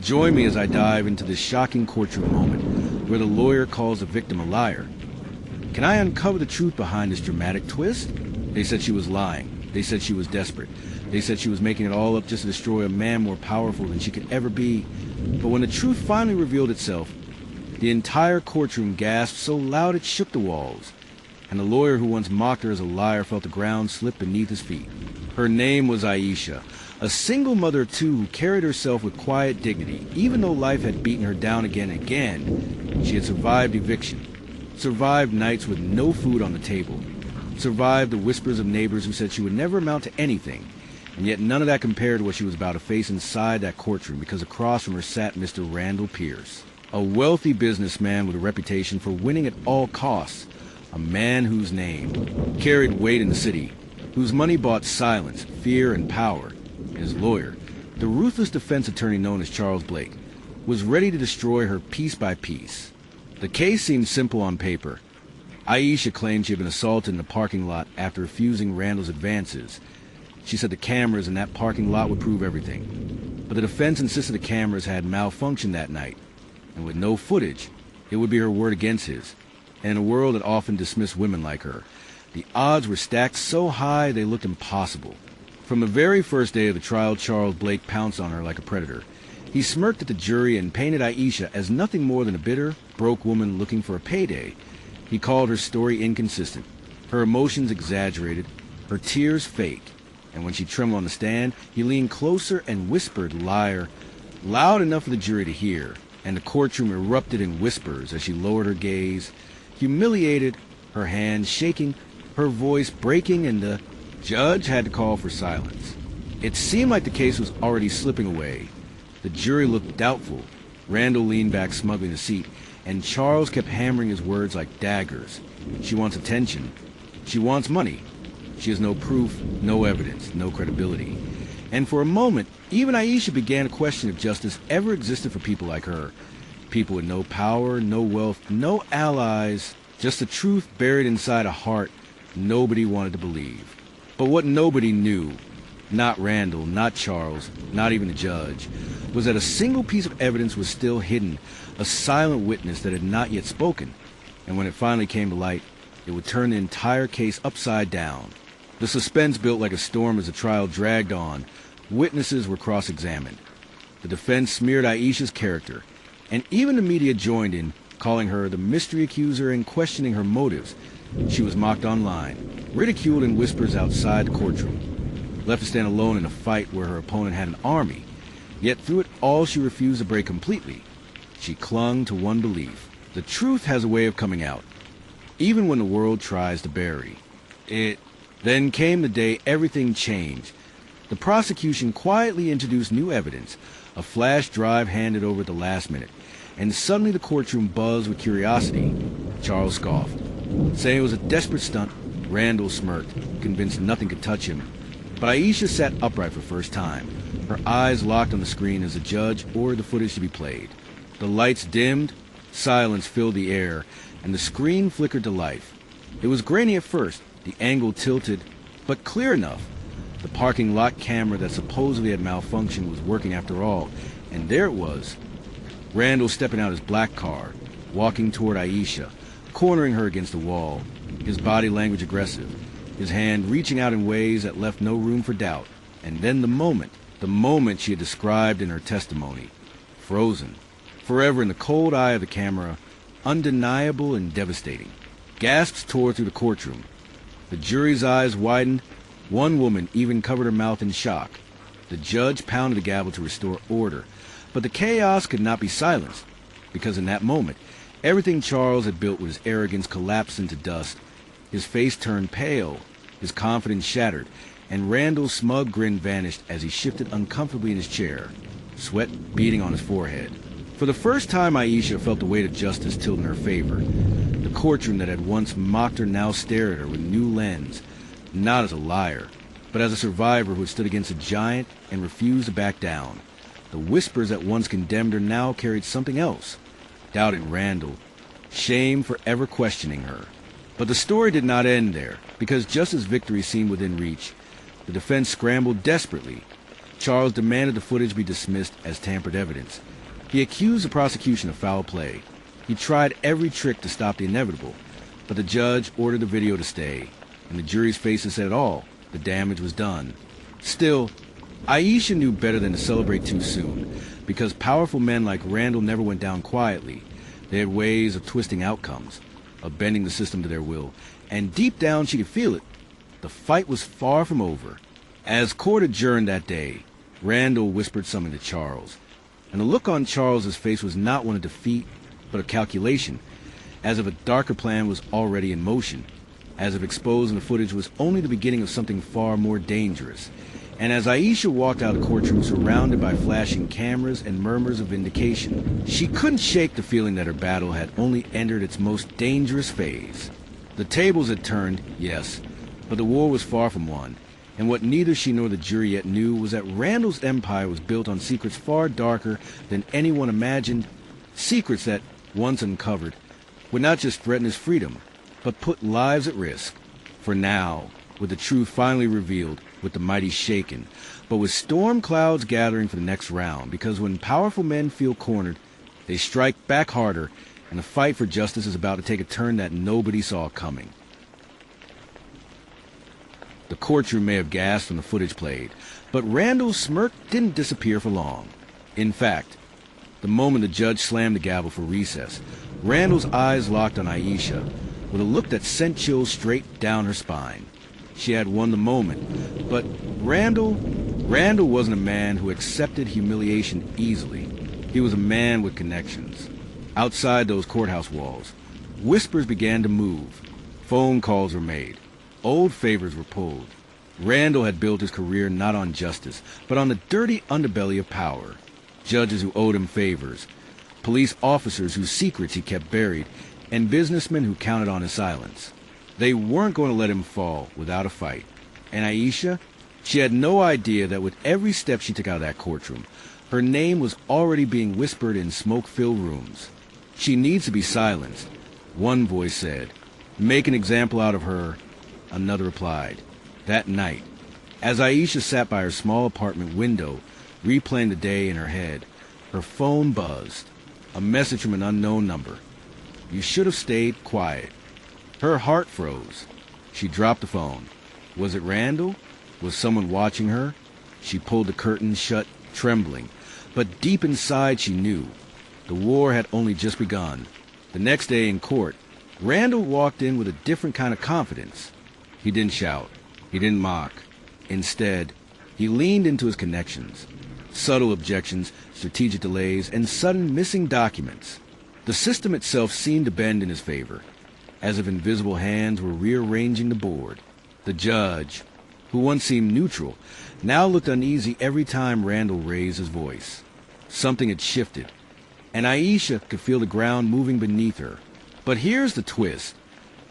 Join me as I dive into this shocking courtroom moment where the lawyer calls the victim a liar. Can I uncover the truth behind this dramatic twist? They said she was lying. They said she was desperate. They said she was making it all up just to destroy a man more powerful than she could ever be. But when the truth finally revealed itself, the entire courtroom gasped so loud it shook the walls. And the lawyer who once mocked her as a liar felt the ground slip beneath his feet. Her name was Aisha, a single mother of two who carried herself with quiet dignity. Even though life had beaten her down again and again, she had survived eviction, survived nights with no food on the table, survived the whispers of neighbors who said she would never amount to anything, and yet none of that compared to what she was about to face inside that courtroom, because across from her sat Mr. Randall Pierce, a wealthy businessman with a reputation for winning at all costs, a man whose name carried weight in the city, whose money bought silence, fear, and power. His lawyer, the ruthless defense attorney known as Charles Blake, was ready to destroy her piece by piece. The case seemed simple on paper. Aisha claimed she had been assaulted in a parking lot after refusing Randall's advances. She said the cameras in that parking lot would prove everything. But the defense insisted the cameras had malfunctioned that night, and with no footage, it would be her word against his. And in a world that often dismissed women like her, the odds were stacked so high they looked impossible. From the very first day of the trial, Charles Blake pounced on her like a predator. He smirked at the jury and painted Aisha as nothing more than a bitter, broke woman looking for a payday. He called her story inconsistent, her emotions exaggerated, her tears fake. And when she trembled on the stand, he leaned closer and whispered liar, loud enough for the jury to hear, and the courtroom erupted in whispers as she lowered her gaze, humiliated, her hands shaking, her voice breaking, and the judge had to call for silence. It seemed like the case was already slipping away. The jury looked doubtful. Randall leaned back smugly in the seat, and Charles kept hammering his words like daggers. She wants attention. She wants money. She has no proof, no evidence, no credibility. And for a moment, even Aisha began to question if justice ever existed for people like her. People with no power, no wealth, no allies, just the truth buried inside a heart nobody wanted to believe. But what nobody knew, not Randall, not Charles, not even the judge, was that a single piece of evidence was still hidden, a silent witness that had not yet spoken. And when it finally came to light, it would turn the entire case upside down. The suspense built like a storm as the trial dragged on. Witnesses were cross-examined. The defense smeared Aisha's character, and even the media joined in, calling her the mystery accuser and questioning her motives. She was mocked online, ridiculed in whispers outside the courtroom, left to stand alone in a fight where her opponent had an army. Yet through it all, she refused to break completely. She clung to one belief: the truth has a way of coming out, even when the world tries to bury it. Then came the day everything changed. The prosecution quietly introduced new evidence, a flash drive handed over at the last minute, and suddenly the courtroom buzzed with curiosity. Charles scoffed, saying it was a desperate stunt. Randall smirked, convinced nothing could touch him. But Aisha sat upright for the first time, her eyes locked on the screen as the judge ordered the footage to be played. The lights dimmed, silence filled the air, and the screen flickered to life. It was grainy at first, the angle tilted, but clear enough. The parking lot camera that supposedly had malfunctioned was working after all, and there it was. Randall stepping out his black car, walking toward Aisha, cornering her against the wall, his body language aggressive, his hand reaching out in ways that left no room for doubt. And then the moment she had described in her testimony, frozen, forever in the cold eye of the camera, undeniable and devastating. Gasps tore through the courtroom. The jury's eyes widened. One woman even covered her mouth in shock. The judge pounded the gavel to restore order. But the chaos could not be silenced, because in that moment, everything Charles had built with his arrogance collapsed into dust. His face turned pale, his confidence shattered, and Randall's smug grin vanished as he shifted uncomfortably in his chair, sweat beading on his forehead. For the first time, Aisha felt the weight of justice tilt in her favor. The courtroom that had once mocked her now stared at her with new lens, not as a liar, but as a survivor who had stood against a giant and refused to back down. The whispers that once condemned her now carried something else: doubt in Randall, shame for ever questioning her. But the story did not end there, because just as victory seemed within reach, the defense scrambled desperately. Charles demanded the footage be dismissed as tampered evidence. He accused the prosecution of foul play. He tried every trick to stop the inevitable, but the judge ordered the video to stay, and the jury's faces said it all. The damage was done. Still, Aisha knew better than to celebrate too soon, because powerful men like Randall never went down quietly. They had ways of twisting outcomes, of bending the system to their will, and deep down she could feel it. The fight was far from over. As court adjourned that day, Randall whispered something to Charles, and the look on Charles's face was not one of defeat, but of calculation, as if a darker plan was already in motion, as if exposing the footage was only the beginning of something far more dangerous. And as Aisha walked out of the courtroom surrounded by flashing cameras and murmurs of vindication, she couldn't shake the feeling that her battle had only entered its most dangerous phase. The tables had turned, yes, but the war was far from won. And what neither she nor the jury yet knew was that Randall's empire was built on secrets far darker than anyone imagined, secrets that, once uncovered, would not just threaten his freedom, but put lives at risk. For now, with the truth finally revealed, with the mighty shaken, but with storm clouds gathering for the next round, because when powerful men feel cornered, they strike back harder, and the fight for justice is about to take a turn that nobody saw coming. The courtroom may have gasped when the footage played, but Randall's smirk didn't disappear for long. In fact, the moment the judge slammed the gavel for recess, Randall's eyes locked on Aisha with a look that sent chills straight down her spine. She had won the moment, but Randall wasn't a man who accepted humiliation easily. He was a man with connections. Outside those courthouse walls, whispers began to move. Phone calls were made. Old favors were pulled. Randall had built his career not on justice, but on the dirty underbelly of power. Judges who owed him favors, police officers whose secrets he kept buried, and businessmen who counted on his silence. They weren't going to let him fall without a fight. And Aisha? She had no idea that with every step she took out of that courtroom, her name was already being whispered in smoke-filled rooms. She needs to be silenced, one voice said. Make an example out of her, another replied. That night, as Aisha sat by her small apartment window, replaying the day in her head, her phone buzzed. A message from an unknown number. You should have stayed quiet. Her heart froze. She dropped the phone. Was it Randall? Was someone watching her? She pulled the curtains shut, trembling. But deep inside she knew. The war had only just begun. The next day in court, Randall walked in with a different kind of confidence. He didn't shout. He didn't mock. Instead, he leaned into his connections. Subtle objections, strategic delays, and sudden missing documents. The system itself seemed to bend in his favor, as if invisible hands were rearranging the board. The judge, who once seemed neutral, now looked uneasy every time Randall raised his voice. Something had shifted, and Aisha could feel the ground moving beneath her. But here's the twist.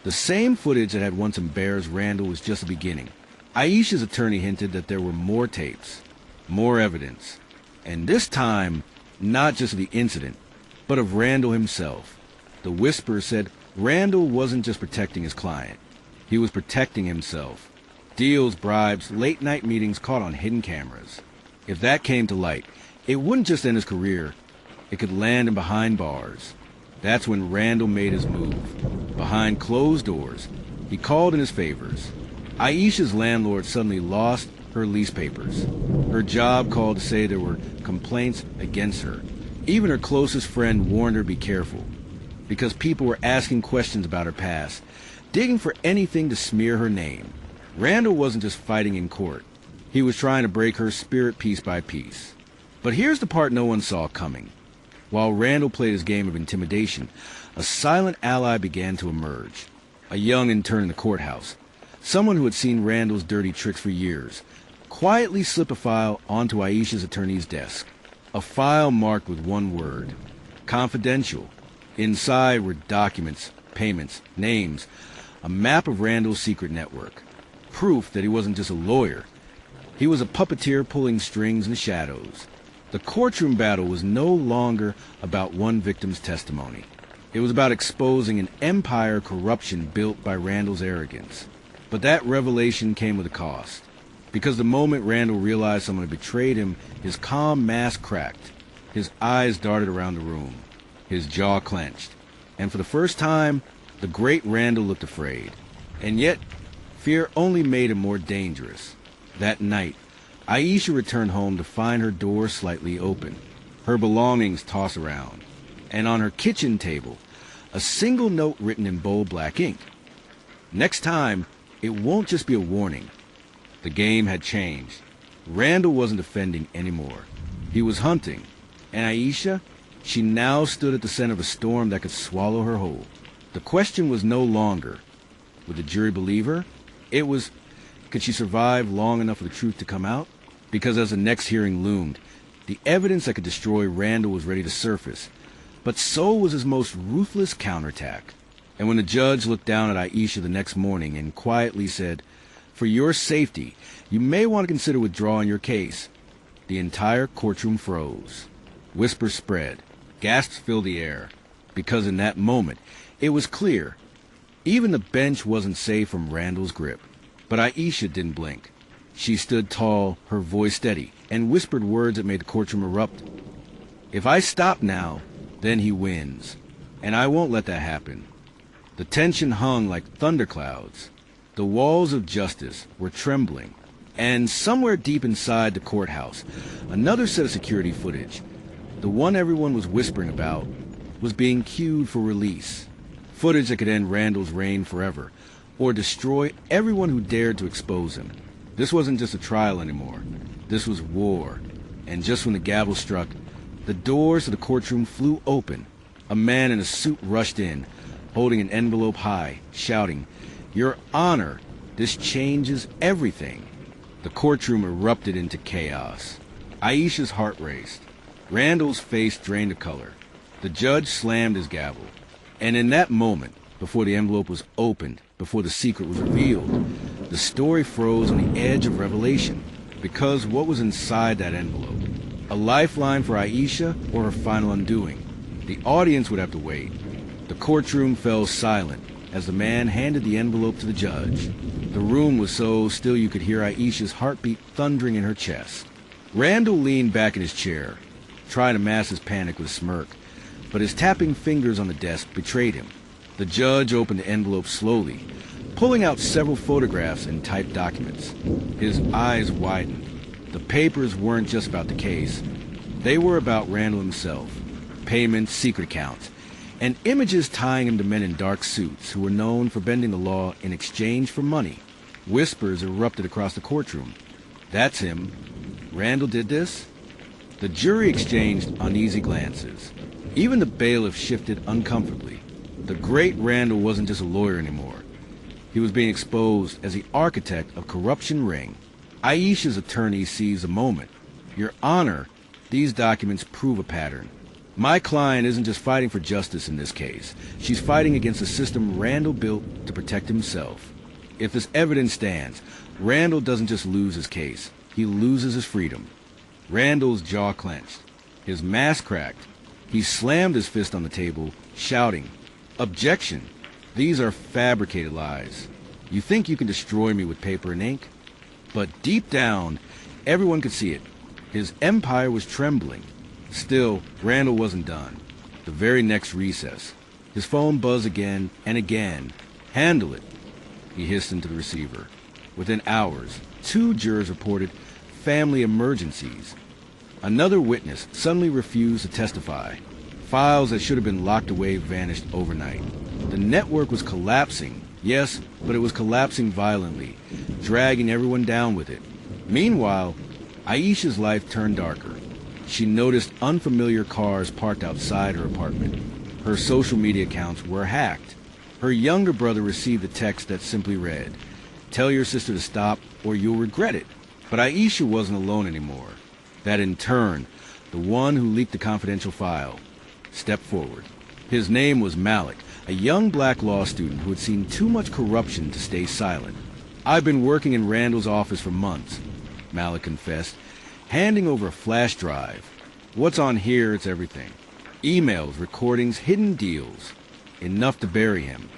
The same footage that had once embarrassed Randall was just the beginning. Aisha's attorney hinted that there were more tapes, more evidence, and this time, not just of the incident, but of Randall himself. The whisper said Randall wasn't just protecting his client. He was protecting himself. Deals, bribes, late-night meetings caught on hidden cameras. If that came to light, it wouldn't just end his career. It could land him behind bars. That's when Randall made his move. Behind closed doors, he called in his favors. Aisha's landlord suddenly lost her lease papers. Her job called to say there were complaints against her. Even her closest friend warned her to be careful, because people were asking questions about her past, digging for anything to smear her name. Randall wasn't just fighting in court. He was trying to break her spirit piece by piece. But here's the part no one saw coming. While Randall played his game of intimidation, a silent ally began to emerge. A young intern in the courthouse, someone who had seen Randall's dirty tricks for years, quietly slipped a file onto Aisha's attorney's desk. A file marked with one word: confidential. Inside were documents, payments, names, a map of Randall's secret network. Proof that he wasn't just a lawyer. He was a puppeteer pulling strings in the shadows. The courtroom battle was no longer about one victim's testimony. It was about exposing an empire of corruption built by Randall's arrogance. But that revelation came with a cost. Because the moment Randall realized someone had betrayed him, his calm mask cracked. His eyes darted around the room. His jaw clenched. And for the first time, the great Randall looked afraid. And yet, fear only made him more dangerous. That night, Aisha returned home to find her door slightly open, her belongings tossed around, and on her kitchen table, a single note written in bold black ink. Next time, it won't just be a warning. The game had changed. Randall wasn't defending anymore. He was hunting. And Aisha, she now stood at the center of a storm that could swallow her whole. The question was no longer, would the jury believe her? It was, could she survive long enough for the truth to come out? Because as the next hearing loomed, the evidence that could destroy Randall was ready to surface. But so was his most ruthless counterattack. And when the judge looked down at Aisha the next morning and quietly said, "For your safety, you may want to consider withdrawing your case," the entire courtroom froze. Whispers spread. Gasps filled the air. Because in that moment, it was clear. Even the bench wasn't safe from Randall's grip. But Aisha didn't blink. She stood tall, her voice steady, and whispered words that made the courtroom erupt. "If I stop now, then he wins. And I won't let that happen." The tension hung like thunderclouds. The walls of justice were trembling. And somewhere deep inside the courthouse, another set of security footage, the one everyone was whispering about, was being queued for release. Footage that could end Randall's reign forever, or destroy everyone who dared to expose him. This wasn't just a trial anymore. This was war. And just when the gavel struck, the doors of the courtroom flew open. A man in a suit rushed in, holding an envelope high, shouting, "Your Honor, this changes everything." The courtroom erupted into chaos. Aisha's heart raced. Randall's face drained of color. The judge slammed his gavel. And in that moment, before the envelope was opened, before the secret was revealed, the story froze on the edge of revelation. Because what was inside that envelope? A lifeline for Aisha or her final undoing? The audience would have to wait. The courtroom fell silent as the man handed the envelope to the judge. The room was so still you could hear Aisha's heartbeat thundering in her chest. Randall leaned back in his chair, trying to mask his panic with a smirk, but his tapping fingers on the desk betrayed him. The judge opened the envelope slowly, pulling out several photographs and typed documents. His eyes widened. The papers weren't just about the case. They were about Randall himself, payments, secret accounts, and images tying him to men in dark suits who were known for bending the law in exchange for money. Whispers erupted across the courtroom. "That's him. Randall did this?" The jury exchanged uneasy glances. Even the bailiff shifted uncomfortably. The great Randall wasn't just a lawyer anymore. He was being exposed as the architect of corruption ring. Aisha's attorney seized the moment. "Your Honor, these documents prove a pattern. My client isn't just fighting for justice in this case. She's fighting against the system Randall built to protect himself. If this evidence stands, Randall doesn't just lose his case. He loses his freedom." Randall's jaw clenched. His mask cracked. He slammed his fist on the table, shouting, "Objection! These are fabricated lies. You think you can destroy me with paper and ink?" But deep down, everyone could see it. His empire was trembling. Still, Randall wasn't done. The very next recess, his phone buzzed again and again. "Handle it," he hissed into the receiver. Within hours, 2 jurors reported family emergencies. Another witness suddenly refused to testify. Files that should have been locked away vanished overnight. The network was collapsing. Yes, but it was collapsing violently, dragging everyone down with it. Meanwhile, Aisha's life turned darker. She noticed unfamiliar cars parked outside her apartment. Her social media accounts were hacked. Her younger brother received a text that simply read, "Tell your sister to stop or you'll regret it." But Aisha wasn't alone anymore. That intern, the one who leaked the confidential file, stepped forward. His name was Malik, a young black law student who had seen too much corruption to stay silent. "I've been working in Randall's office for months," Malik confessed, handing over a flash drive. "What's on here, it's everything. Emails, recordings, hidden deals. Enough to bury him."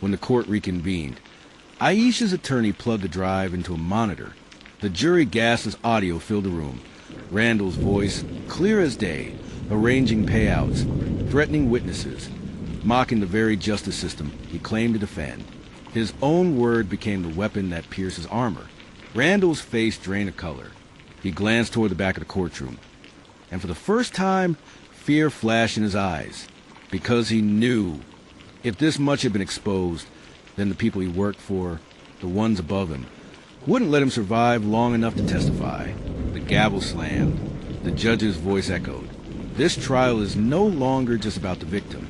When the court reconvened, Aisha's attorney plugged the drive into a monitor. The jury gasped as audio filled the room. Randall's voice, clear as day, arranging payouts, threatening witnesses, mocking the very justice system he claimed to defend. His own word became the weapon that pierces armor. Randall's face drained of color. He glanced toward the back of the courtroom, and for the first time, fear flashed in his eyes, because he knew if this much had been exposed, then the people he worked for, the ones above him, wouldn't let him survive long enough to testify. The gavel slammed. The judge's voice echoed. This trial is no longer just about the victim.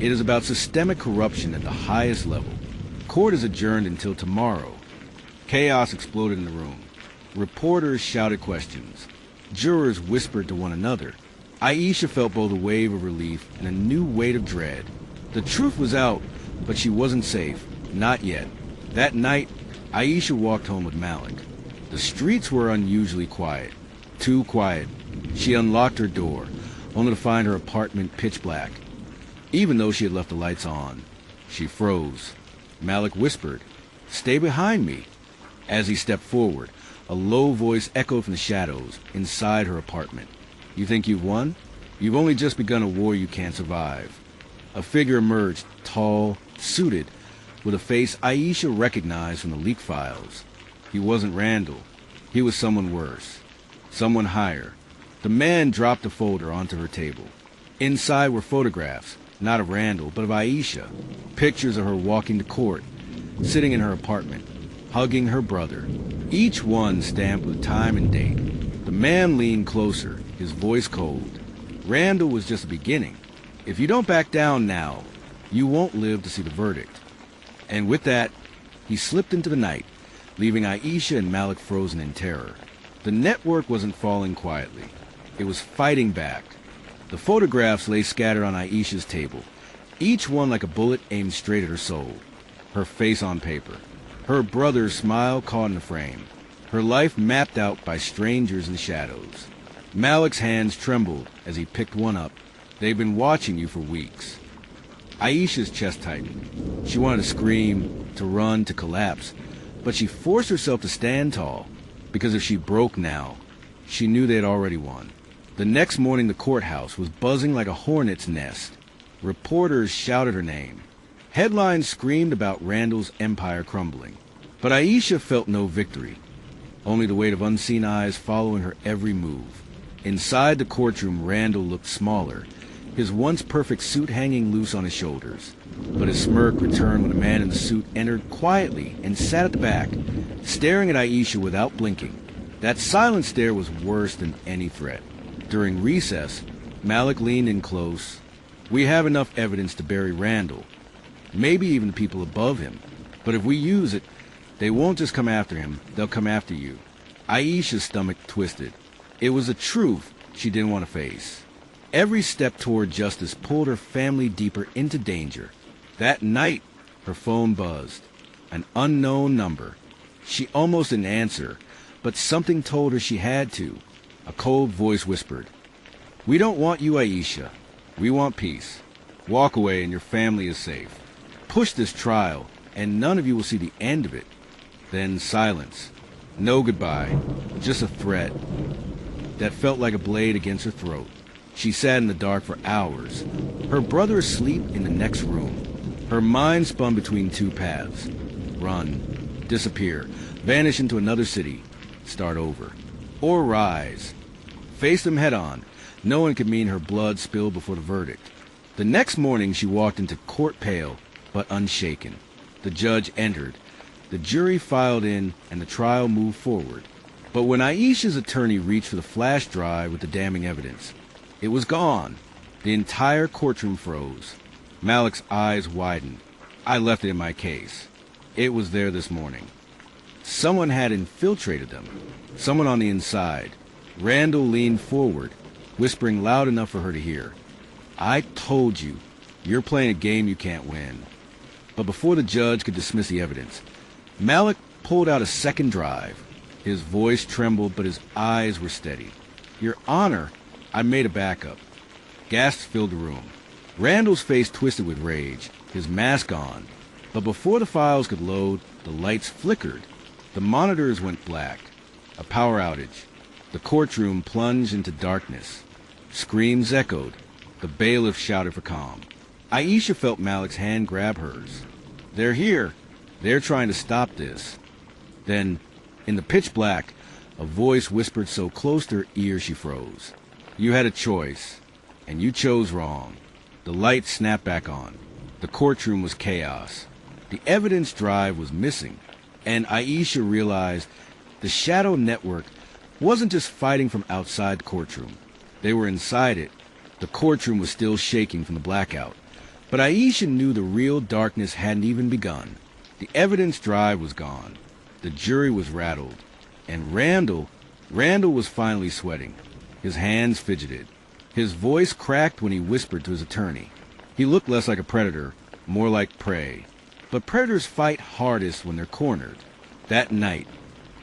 It is about systemic corruption at the highest level. Court is adjourned until tomorrow. Chaos exploded in the room. Reporters shouted questions. Jurors whispered to one another. Aisha felt both a wave of relief and a new weight of dread. The truth was out, but she wasn't safe. Not yet. That night, Aisha walked home with Malik. The streets were unusually quiet. Too quiet. She unlocked her door, only to find her apartment pitch black. Even though she had left the lights on, she froze. Malik whispered, "Stay behind me." As he stepped forward, a low voice echoed from the shadows inside her apartment. "You think you've won? You've only just begun a war you can't survive." A figure emerged, tall, suited, with a face Aisha recognized from the leaked files. He wasn't Randall. He was someone worse. Someone higher. The man dropped a folder onto her table. Inside were photographs, not of Randall, but of Aisha. Pictures of her walking to court, sitting in her apartment, hugging her brother, each one stamped with time and date. The man leaned closer, his voice cold. "Randall was just the beginning. If you don't back down now, you won't live to see the verdict." And with that, he slipped into the night, leaving Aisha and Malik frozen in terror. The network wasn't falling quietly. It was fighting back. The photographs lay scattered on Aisha's table, each one like a bullet aimed straight at her soul. Her face on paper. Her brother's smile caught in the frame. Her life mapped out by strangers in the shadows. Malik's hands trembled as he picked one up. "They've been watching you for weeks." Aisha's chest tightened. She wanted to scream, to run, to collapse, but she forced herself to stand tall, because if she broke now, she knew they had already won. The next morning, the courthouse was buzzing like a hornet's nest. Reporters shouted her name. Headlines screamed about Randall's empire crumbling. But Aisha felt no victory, only the weight of unseen eyes following her every move. Inside the courtroom, Randall looked smaller, his once perfect suit hanging loose on his shoulders. But his smirk returned when a man in the suit entered quietly and sat at the back, staring at Aisha without blinking. That silent stare was worse than any threat. During recess, Malik leaned in close. "We have enough evidence to bury Randall, maybe even the people above him. But if we use it, they won't just come after him, they'll come after you." Aisha's stomach twisted. It was a truth she didn't want to face. Every step toward justice pulled her family deeper into danger. That night, her phone buzzed. An unknown number. She almost didn't answer, but something told her she had to. A cold voice whispered, "We don't want you, Aisha. We want peace. Walk away and your family is safe. Push this trial, and none of you will see the end of it." Then silence. No goodbye, just a threat that felt like a blade against her throat. She sat in the dark for hours, her brother asleep in the next room. Her mind spun between two paths. Run, disappear, vanish into another city, start over. Or rise. Face them head on. No one could mean her blood spilled before the verdict. The next morning she walked into court pale, but unshaken. The judge entered. The jury filed in, and the trial moved forward. But when Aisha's attorney reached for the flash drive with the damning evidence, it was gone. The entire courtroom froze. Malik's eyes widened. "I left it in my case. It was there this morning." Someone had infiltrated them. Someone on the inside. Randall leaned forward, whispering loud enough for her to hear. "I told you, you're playing a game you can't win." But before the judge could dismiss the evidence, Malik pulled out a second drive. His voice trembled, but his eyes were steady. "Your Honor, I made a backup." Gasps filled the room. Randall's face twisted with rage, his mask on. But before the files could load, the lights flickered. The monitors went black. A power outage. The courtroom plunged into darkness. Screams echoed. The bailiff shouted for calm. Aisha felt Malik's hand grab hers. "They're here. They're trying to stop this." Then, in the pitch black, a voice whispered so close to her ear she froze. "You had a choice, and you chose wrong." The light snapped back on. The courtroom was chaos. The evidence drive was missing, and Aisha realized the shadow network wasn't just fighting from outside the courtroom. They were inside it. The courtroom was still shaking from the blackout. But Aisha knew the real darkness hadn't even begun. The evidence drive was gone. The jury was rattled. And Randall was finally sweating. His hands fidgeted. His voice cracked when he whispered to his attorney. He looked less like a predator, more like prey. But predators fight hardest when they're cornered. That night,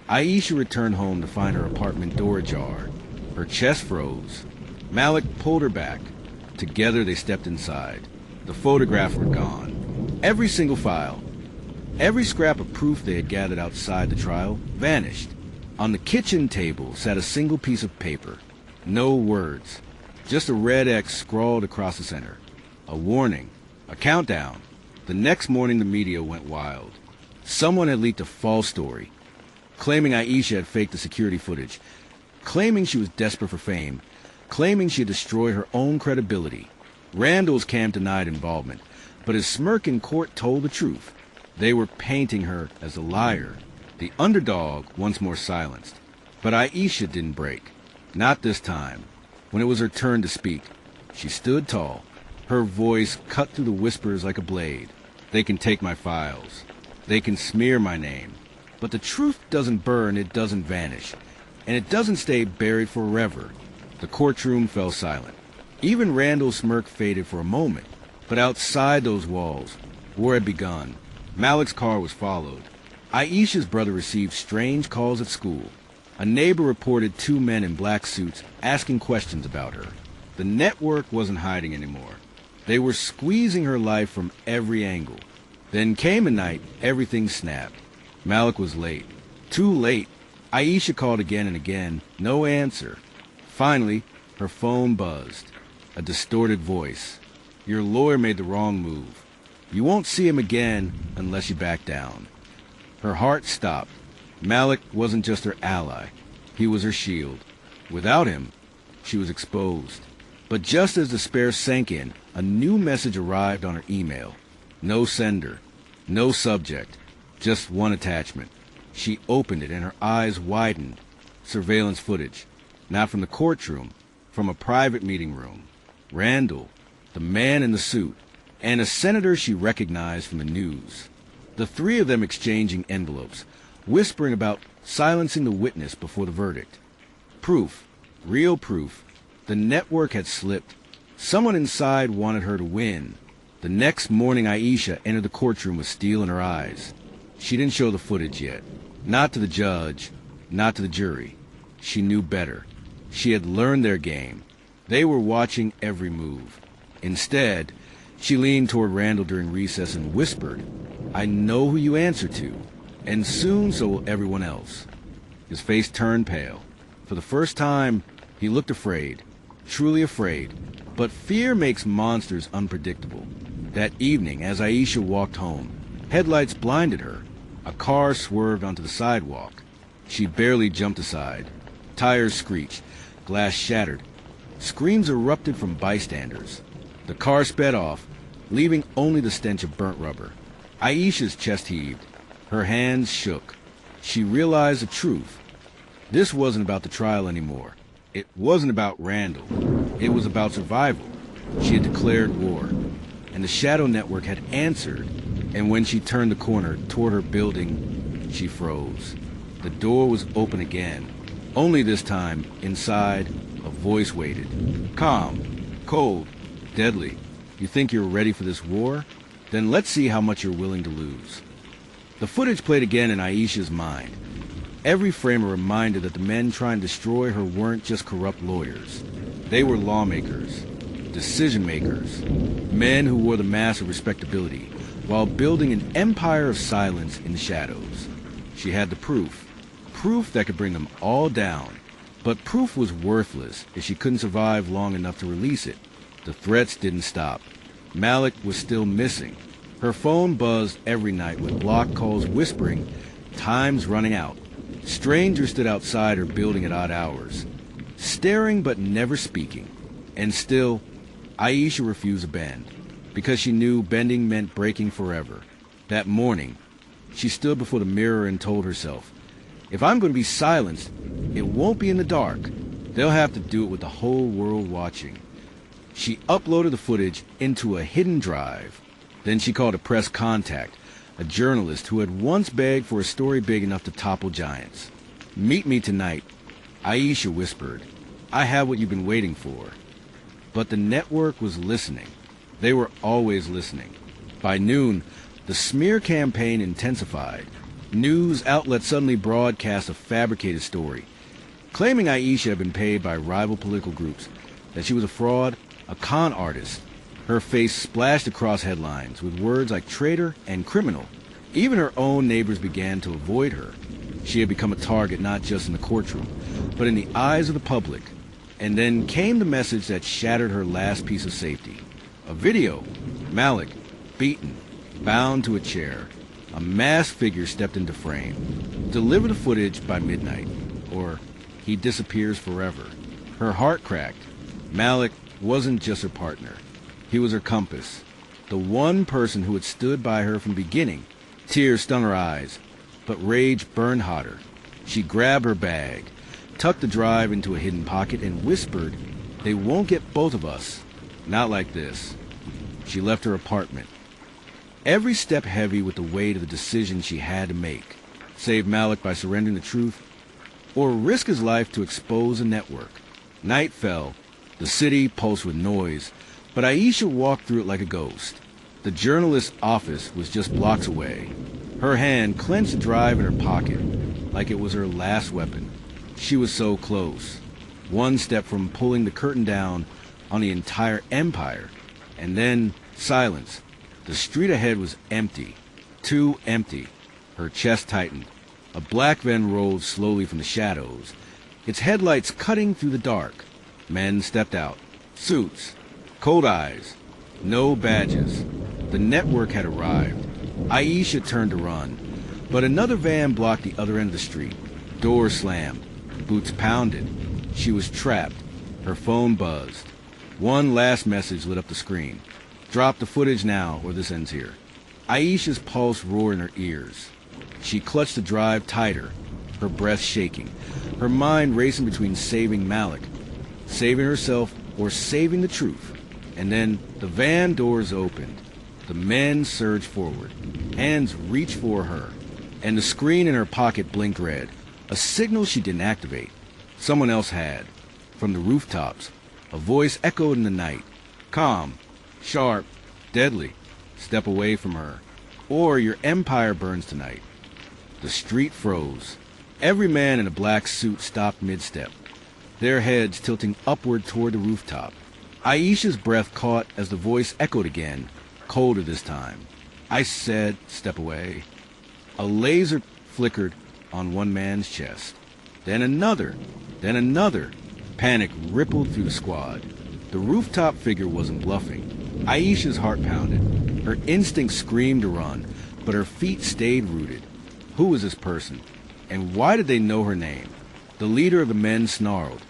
Aisha returned home to find her apartment door ajar. Her chest froze. Malik pulled her back. Together they stepped inside. The photographs were gone. Every single file, every scrap of proof they had gathered outside the trial vanished. On the kitchen table sat a single piece of paper. No words. Just a red X scrawled across the center. A warning. A countdown. The next morning the media went wild. Someone had leaked a false story, claiming Aisha had faked the security footage, claiming she was desperate for fame, claiming she had destroyed her own credibility. Randall's camp denied involvement, but his smirk in court told the truth. They were painting her as a liar, the underdog once more silenced. But Aisha didn't break. Not this time. When it was her turn to speak, she stood tall. Her voice cut through the whispers like a blade. "They can take my files. They can smear my name. But the truth doesn't burn, it doesn't vanish. And it doesn't stay buried forever." The courtroom fell silent. Even Randall's smirk faded for a moment. But outside those walls, war had begun. Malik's car was followed. Aisha's brother received strange calls at school. A neighbor reported 2 men in black suits asking questions about her. The network wasn't hiding anymore. They were squeezing her life from every angle. Then came a night, everything snapped. Malik was late. Too late. Aisha called again and again. No answer. Finally, her phone buzzed. A distorted voice. "Your lawyer made the wrong move. You won't see him again unless you back down." Her heart stopped. Malik wasn't just her ally. He was her shield. Without him, she was exposed. But just as despair sank in, a new message arrived on her email. No sender. No subject. Just one attachment. She opened it and her eyes widened. Surveillance footage. Not from the courtroom. From a private meeting room. Randall, the man in the suit, and a senator she recognized from the news. The 3 of them exchanging envelopes, whispering about silencing the witness before the verdict. Proof. Real proof. The network had slipped. Someone inside wanted her to win. The next morning Aisha entered the courtroom with steel in her eyes. She didn't show the footage yet. Not to the judge. Not to the jury. She knew better. She had learned their game. They were watching every move. Instead, she leaned toward Randall during recess and whispered, "I know who you answer to, and soon so will everyone else." His face turned pale. For the first time, he looked afraid, truly afraid. But fear makes monsters unpredictable. That evening, as Aisha walked home, headlights blinded her. A car swerved onto the sidewalk. She barely jumped aside. Tires screeched. Glass shattered. Screams erupted from bystanders. The car sped off, leaving only the stench of burnt rubber. Aisha's chest heaved. Her hands shook. She realized the truth. This wasn't about the trial anymore. It wasn't about Randall. It was about survival. She had declared war, and the Shadow Network had answered. And when she turned the corner toward her building, she froze. The door was open again. Only this time, inside, a voice waited. Calm, cold, deadly. You think you're ready for this war? Then let's see how much you're willing to lose. The footage played again in Aisha's mind. Every frame a reminder that the men trying to destroy her weren't just corrupt lawyers. They were lawmakers, decision makers, men who wore the mask of respectability while building an empire of silence in the shadows. She had the proof. proof that could bring them all down. But proof was worthless if she couldn't survive long enough to release it. The threats didn't stop. Malik was still missing. Her phone buzzed every night with block calls whispering, "Time's running out." Strangers stood outside her building at odd hours, staring but never speaking. And still, Aisha refused to bend, because she knew bending meant breaking forever. That morning, she stood before the mirror and told herself, "If I'm going to be silenced, it won't be in the dark. They'll have to do it with the whole world watching." She uploaded the footage into a hidden drive. Then she called a press contact, a journalist who had once begged for a story big enough to topple giants. "Meet me tonight," Aisha whispered. "I have what you've been waiting for." But the network was listening. They were always listening. By noon, the smear campaign intensified. News outlets suddenly broadcast a fabricated story, claiming Aisha had been paid by rival political groups, that she was a fraud, a con artist. Her face splashed across headlines with words like traitor and criminal. Even her own neighbors began to avoid her. She had become a target not just in the courtroom, but in the eyes of the public. And then came the message that shattered her last piece of safety. A video. Malik, beaten, bound to a chair. A masked figure stepped into frame. Deliver the footage by midnight, or he disappears forever. Her heart cracked. Malik wasn't just her partner. He was her compass, the one person who had stood by her from the beginning. Tears stung her eyes, but rage burned hotter. She grabbed her bag, tucked the drive into a hidden pocket, and whispered, "They won't get both of us. Not like this." She left her apartment, every step heavy with the weight of the decision she had to make. Save Malik by surrendering the truth, or risk his life to expose a network. Night fell. The city pulsed with noise, but Aisha walked through it like a ghost. The journalist's office was just blocks away. Her hand clenched the drive in her pocket, like it was her last weapon. She was so close. One step from pulling the curtain down on the entire empire. And then silence. The street ahead was empty. Too empty. Her chest tightened. A black van rolled slowly from the shadows, its headlights cutting through the dark. Men stepped out. Suits. Cold eyes. No badges. The network had arrived. Aisha turned to run, but another van blocked the other end of the street. Doors slammed. Boots pounded. She was trapped. Her phone buzzed. One last message lit up the screen. "Drop the footage now, or this ends here." Aisha's pulse roared in her ears. She clutched the drive tighter, her breath shaking, her mind racing between saving Malik, saving herself, or saving the truth. And then the van doors opened. The men surged forward. Hands reached for her, and the screen in her pocket blinked red, a signal she didn't activate. Someone else had. From the rooftops, a voice echoed in the night. "Calm, sharp, deadly. Step away from her, or your empire burns tonight." The street froze. Every man in a black suit stopped mid-step, their heads tilting upward toward the rooftop. Aisha's breath caught as the voice echoed again, colder this time. "I said, step away." A laser flickered on one man's chest. Then another. Then another. Panic rippled through the squad. The rooftop figure wasn't bluffing. Aisha's heart pounded. Her instinct screamed to run, but her feet stayed rooted. Who was this person? And why did they know her name? The leader of the men snarled,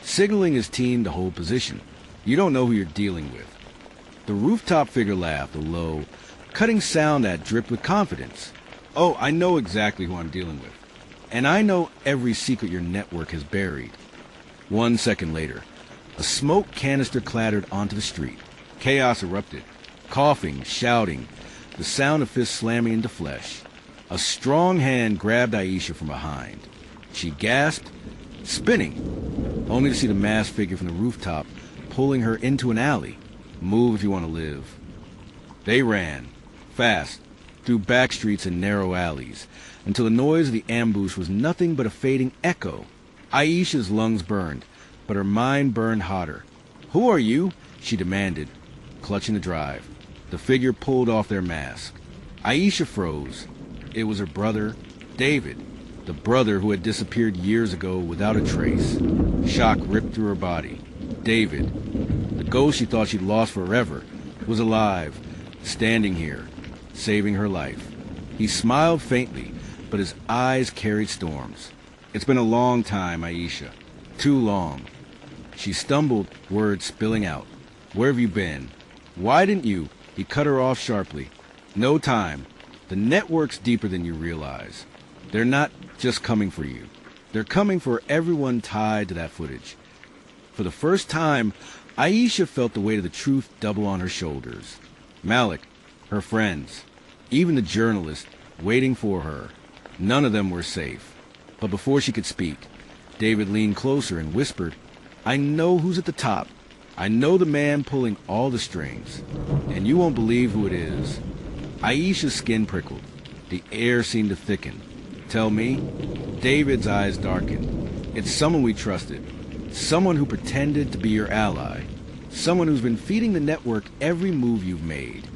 signaling his team to hold position. "You don't know who you're dealing with." The rooftop figure laughed, a low, cutting sound that dripped with confidence. "Oh, I know exactly who I'm dealing with. And I know every secret your network has buried." 1 second later, a smoke canister clattered onto the street. Chaos erupted. Coughing, shouting, the sound of fists slamming into flesh. A strong hand grabbed Aisha from behind. She gasped, spinning, only to see the masked figure from the rooftop pulling her into an alley. "Move if you want to live." They ran, fast, through back streets and narrow alleys, until the noise of the ambush was nothing but a fading echo. Aisha's lungs burned, but her mind burned hotter. "Who are you?" she demanded, clutching the drive. The figure pulled off their mask. Aisha froze. It was her brother, David. The brother who had disappeared years ago without a trace. Shock ripped through her body. David, the ghost she thought she'd lost forever, was alive, standing here, saving her life. He smiled faintly, but his eyes carried storms. It's been a long time, Aisha. Too long. She stumbled, words spilling out. Where have you been? Why didn't you? He cut her off sharply. No time. The network's deeper than you realize. They're not just coming for you. They're coming for everyone tied to that footage. For the first time, Aisha felt the weight of the truth double on her shoulders. Malik, her friends, even the journalist waiting for her, none of them were safe. But before she could speak, David leaned closer and whispered, I know who's at the top. I know the man pulling all the strings. And you won't believe who it is. Aisha's skin prickled. The air seemed to thicken. Tell me? David's eyes darkened. It's someone we trusted. Someone who pretended to be your ally. Someone who's been feeding the network every move you've made.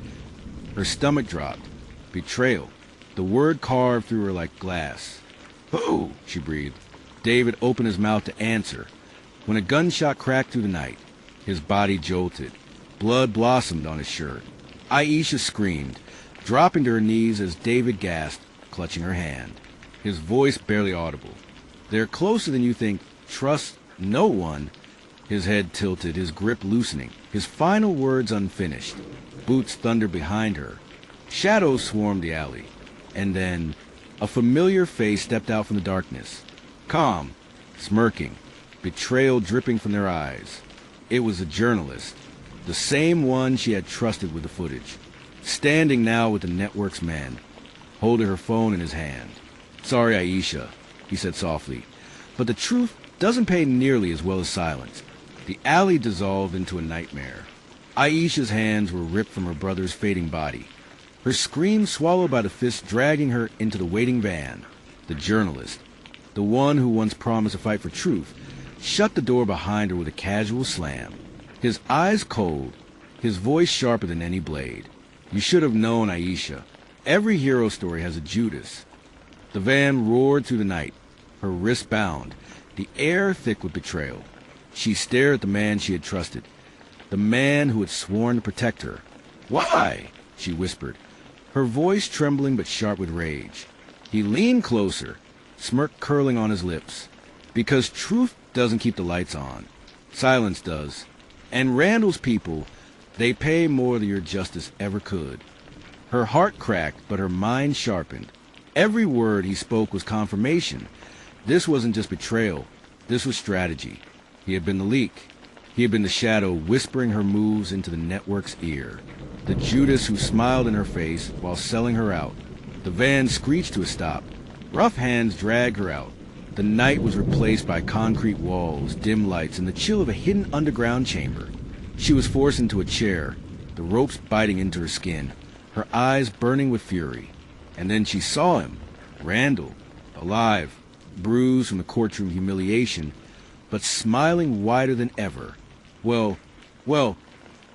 Her stomach dropped. Betrayal. The word carved through her like glass. Who? She breathed. David opened his mouth to answer. When a gunshot cracked through the night, his body jolted. Blood blossomed on his shirt. Aisha screamed, dropping to her knees as David gasped, clutching her hand. His voice barely audible. They're closer than you think. Trust no one. His head tilted, his grip loosening, his final words unfinished. Boots thundered behind her. Shadows swarmed the alley. And then a familiar face stepped out from the darkness. Calm, smirking, betrayal dripping from their eyes. It was a journalist, the same one she had trusted with the footage, standing now with the network's men, holding her phone in his hand. Sorry, Aisha, he said softly, but the truth doesn't pay nearly as well as silence. The alley dissolved into a nightmare. Aisha's hands were ripped from her brother's fading body, her scream swallowed by the fist dragging her into the waiting van. The journalist, the one who once promised to fight for truth, shut the door behind her with a casual slam. His eyes cold, his voice sharper than any blade. You should have known, Aisha. Every hero story has a Judas. The van roared through the night, her wrists bound, the air thick with betrayal. She stared at the man she had trusted, the man who had sworn to protect her. Why? She whispered, her voice trembling but sharp with rage. He leaned closer, smirk curling on his lips. Because truth doesn't keep the lights on. Silence does. And Randall's people, they pay more than your justice ever could. Her heart cracked, but her mind sharpened. Every word he spoke was confirmation. This wasn't just betrayal. This was strategy. He had been the leak. He had been the shadow whispering her moves into the network's ear. The Judas who smiled in her face while selling her out. The van screeched to a stop. Rough hands dragged her out. The night was replaced by concrete walls, dim lights, and the chill of a hidden underground chamber. She was forced into a chair, the ropes biting into her skin, her eyes burning with fury. And then she saw him, Randall, alive, bruised from the courtroom humiliation, but smiling wider than ever. Well,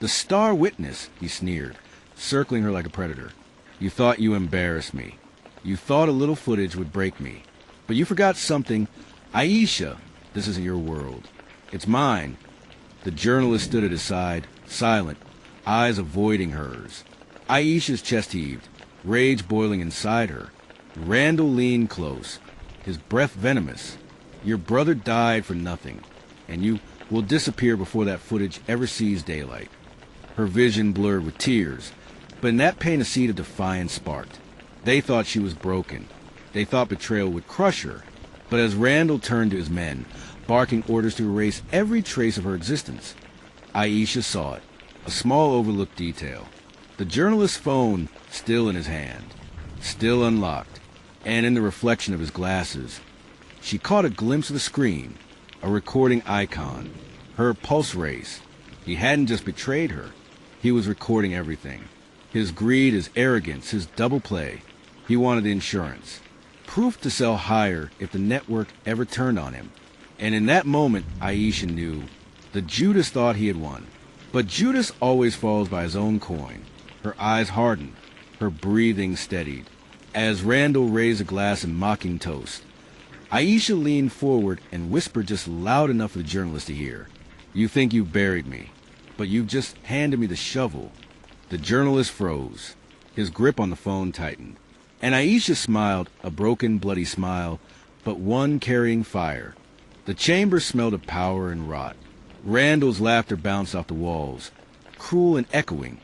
the star witness, he sneered, circling her like a predator. You thought you embarrassed me. You thought a little footage would break me. But you forgot something. Aisha, this isn't your world. It's mine. The journalist stood at his side, silent, eyes avoiding hers. Aisha's chest heaved, rage boiling inside her. Randall leaned close, his breath venomous. Your brother died for nothing, and you will disappear before that footage ever sees daylight. Her vision blurred with tears, but in that pain a seed of defiance sparked. They thought she was broken. They thought betrayal would crush her. But as Randall turned to his men, barking orders to erase every trace of her existence, Aisha saw it, a small overlooked detail. The journalist's phone still in his hand, still unlocked, and in the reflection of his glasses, she caught a glimpse of the screen, a recording icon, her pulse race. He hadn't just betrayed her, he was recording everything. His greed, his arrogance, his double play. He wanted the insurance. Proof to sell higher if the network ever turned on him. And in that moment, Aisha knew. The Judas thought he had won. But Judas always falls by his own coin. Her eyes hardened, her breathing steadied. As Randall raised a glass in mocking toast, Aisha leaned forward and whispered just loud enough for the journalist to hear. "You think you've buried me, but you've just handed me the shovel." The journalist froze. His grip on the phone tightened. And Aisha smiled, a broken, bloody smile, but one carrying fire. The chamber smelled of power and rot. Randall's laughter bounced off the walls, cruel and echoing,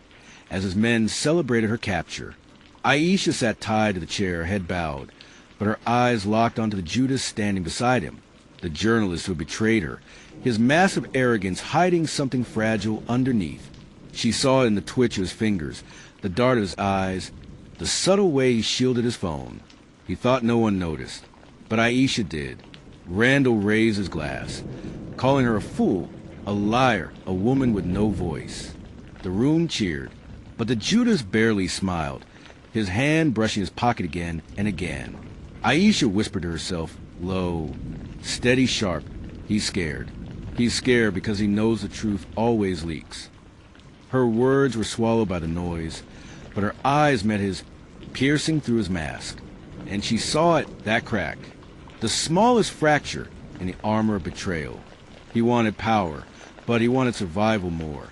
as his men celebrated her capture. Aisha sat tied to the chair, head bowed, but her eyes locked onto the Judas standing beside him, the journalist who had betrayed her, his massive arrogance hiding something fragile underneath. She saw it in the twitch of his fingers, the dart of his eyes, the subtle way he shielded his phone. He thought no one noticed, but Aisha did. Randall raised his glass, calling her a fool, a liar, a woman with no voice. The room cheered, but the Judas barely smiled, his hand brushing his pocket again and again. Aisha whispered to herself, low, steady, sharp, "He's scared. He's scared because he knows the truth always leaks." Her words were swallowed by the noise, but her eyes met his, piercing through his mask, and she saw it, that crack, the smallest fracture in the armor of betrayal. He wanted power, but he wanted survival more,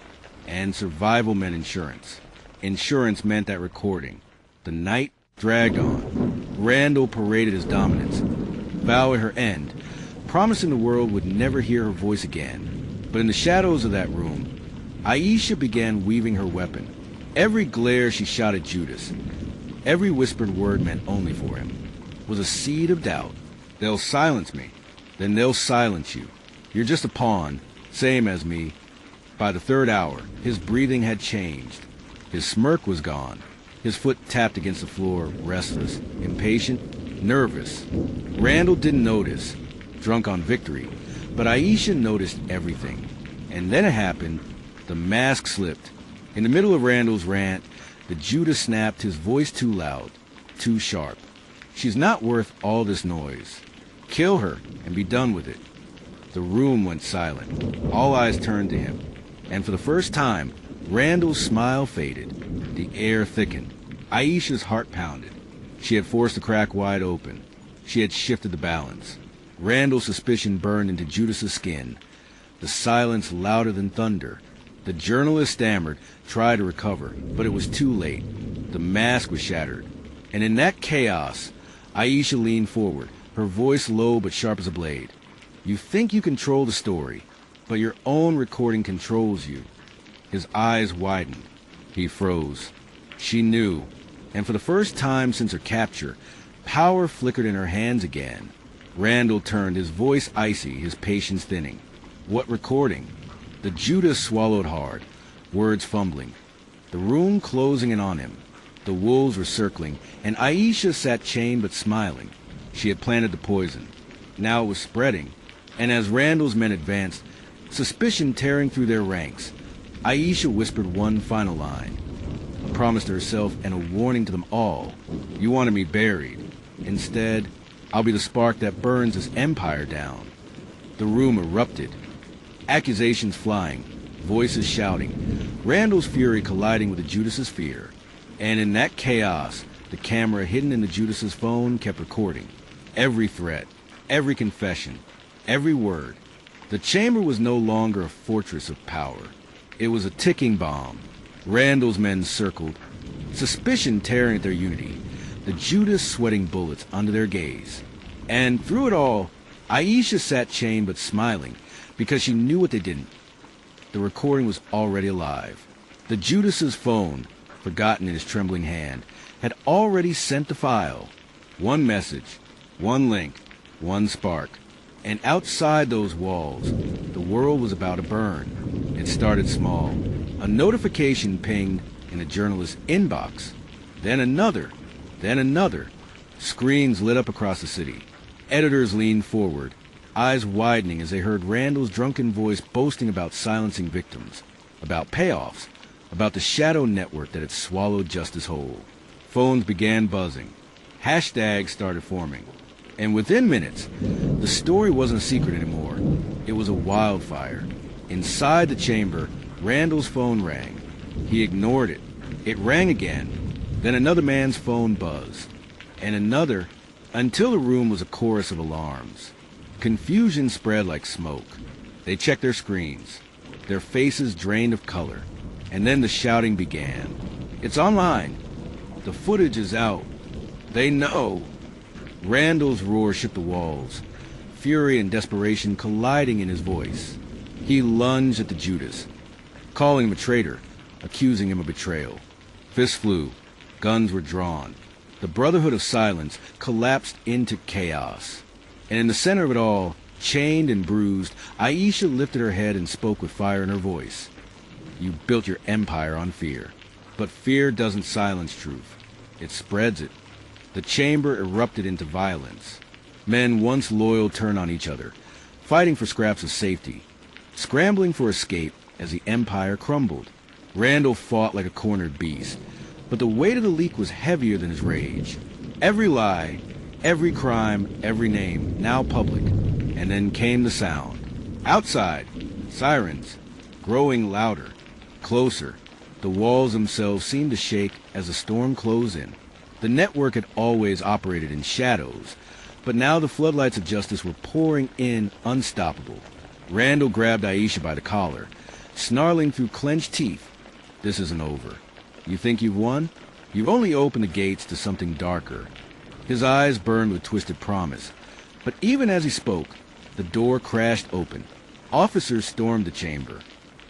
and survival meant insurance. Insurance meant that recording. The night dragged on. Randall paraded his dominance, vow at her end, promising the world would never hear her voice again. But in the shadows of that room, Aisha began weaving her weapon. Every glare she shot at Judas, every whispered word meant only for him, was a seed of doubt. "They'll silence me. Then they'll silence you. You're just a pawn, same as me." By the third hour, his breathing had changed. His smirk was gone. His foot tapped against the floor, restless, impatient, nervous. Randall didn't notice, drunk on victory, but Aisha noticed everything. And then it happened. The mask slipped. In the middle of Randall's rant, the Judas snapped, his voice too loud, too sharp. "She's not worth all this noise. Kill her and be done with it." The room went silent. All eyes turned to him. And for the first time, Randall's smile faded. The air thickened. Aisha's heart pounded. She had forced the crack wide open. She had shifted the balance. Randall's suspicion burned into Judas's skin. The silence louder than thunder. The journalist stammered, tried to recover, but it was too late. The mask was shattered. And in that chaos, Aisha leaned forward, her voice low but sharp as a blade. "You think you control the story, but your own recording controls you." His eyes widened. He froze. She knew. And for the first time since her capture, power flickered in her hands again. Randall turned, his voice icy, his patience thinning. "What recording?" The Judas swallowed hard, words fumbling. The room closing in on him. The wolves were circling, and Aisha sat chained but smiling. She had planted the poison. Now it was spreading, and as Randall's men advanced, suspicion tearing through their ranks, Aisha whispered one final line, a promise to herself and a warning to them all. "You wanted me buried. Instead, I'll be the spark that burns this empire down." The room erupted. Accusations flying, voices shouting, Randall's fury colliding with the Judas's fear. And in that chaos, the camera hidden in the Judas's phone kept recording. Every threat, every confession, every word. The chamber was no longer a fortress of power. It was a ticking bomb. Randall's men circled, suspicion tearing at their unity, the Judas sweating bullets under their gaze. And through it all, Aisha sat chained but smiling, because she knew what they didn't. The recording was already alive. The Judas's phone, forgotten in his trembling hand, had already sent the file. One message, one link, one spark. And outside those walls, the world was about to burn. It started small. A notification pinged in the journalist's inbox. Then another. Then another. Screens lit up across the city. Editors leaned forward, eyes widening as they heard Randall's drunken voice boasting about silencing victims, about payoffs, about the shadow network that had swallowed justice whole. Phones began buzzing. Hashtags started forming. And within minutes, the story wasn't a secret anymore. It was a wildfire. Inside the chamber, Randall's phone rang. He ignored it. It rang again. Then another man's phone buzzed. And another. until the room was a chorus of alarms. Confusion spread like smoke. They checked their screens, their faces drained of color, and then the shouting began. It's online. The footage is out. They know. Randall's roar shook the walls, fury and desperation colliding in his voice. He lunged at the Judas, calling him a traitor, accusing him of betrayal. Fists flew. Guns were drawn. The Brotherhood of Silence collapsed into chaos. And in the center of it all, chained and bruised, Aisha lifted her head and spoke with fire in her voice. You built your empire on fear. But fear doesn't silence truth. It spreads it. The chamber erupted into violence. Men once loyal turned on each other, fighting for scraps of safety, scrambling for escape as the empire crumbled. Randall fought like a cornered beast, but the weight of the leak was heavier than his rage. Every lie, every crime, every name, now public. And then came the sound. Outside, sirens, growing louder, closer. The walls themselves seemed to shake as the storm closed in. The network had always operated in shadows, but now the floodlights of justice were pouring in unstoppable. Randall grabbed Aisha by the collar, snarling through clenched teeth. This isn't over. You think you've won? You've only opened the gates to something darker. His eyes burned with twisted promise. But even as he spoke, the door crashed open. Officers stormed the chamber.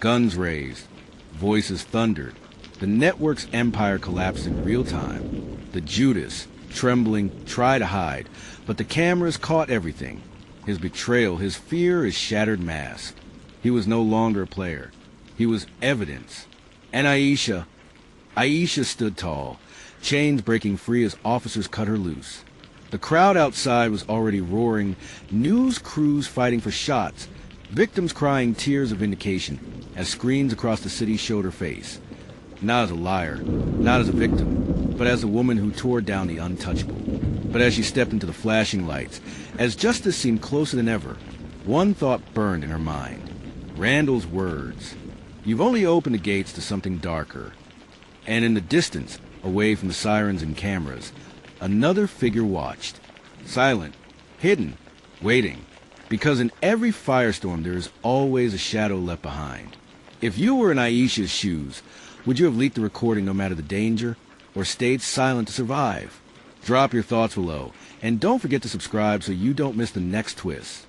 Guns raised. Voices thundered. The network's empire collapsed in real time. The Judas, trembling, tried to hide, but the cameras caught everything. His betrayal, his fear, his shattered mask. He was no longer a player. He was evidence. And Aisha stood tall, chains breaking free as officers cut her loose. The crowd outside was already roaring, news crews fighting for shots, victims crying tears of vindication as screens across the city showed her face. Not as a liar, not as a victim, but as a woman who tore down the untouchable. But as she stepped into the flashing lights, as justice seemed closer than ever, one thought burned in her mind. Randall's words. You've only opened the gates to something darker. And in the distance, away from the sirens and cameras, another figure watched. Silent, hidden, waiting. Because in every firestorm there is always a shadow left behind. If you were in Aisha's shoes, would you have leaked the recording no matter the danger, or stayed silent to survive? Drop your thoughts below, and don't forget to subscribe so you don't miss the next twist.